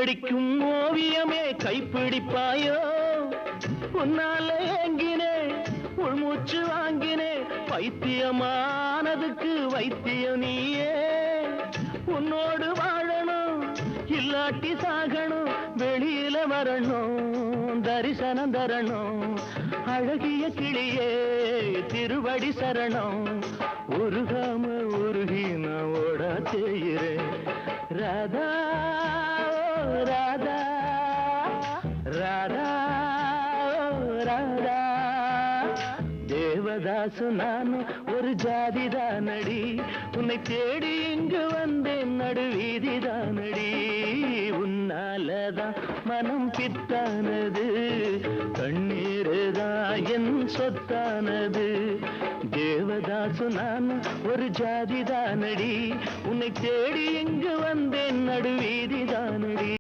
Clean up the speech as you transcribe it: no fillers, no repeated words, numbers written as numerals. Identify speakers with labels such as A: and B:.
A: கைப்பிடிக்கும் ஓவியமே கைப்பிடிப்பாயோ உன்னால ஏங்கினே உள்மூச்சு வாங்கினே பைத்தியமானதுக்கு வைத்தியம் நீயே உன்னோடு வாழணும் இல்லாட்டி சாகணும் வெளியில வரணும் தரிசனம் தரணும் அழகிய கிளியே திருவடி சரணம் உருகாம உருகி நான் ஓடா செய்கிறேன் ராதா ராதா ராதா ராதா தேவதாசு நான் ஒரு ஜாதிதானடி உன்னை தேடி இங்கு வந்தேன் நடுவீதிதானடி உன்னாலதான் மனம் பித்தானது கண்ணீருதான் என் சொத்தானது தேவதாசு நான் ஒரு ஜாதிதானடி உன்னை தேடி இங்கு வந்தேன் நடுவீதிதானடி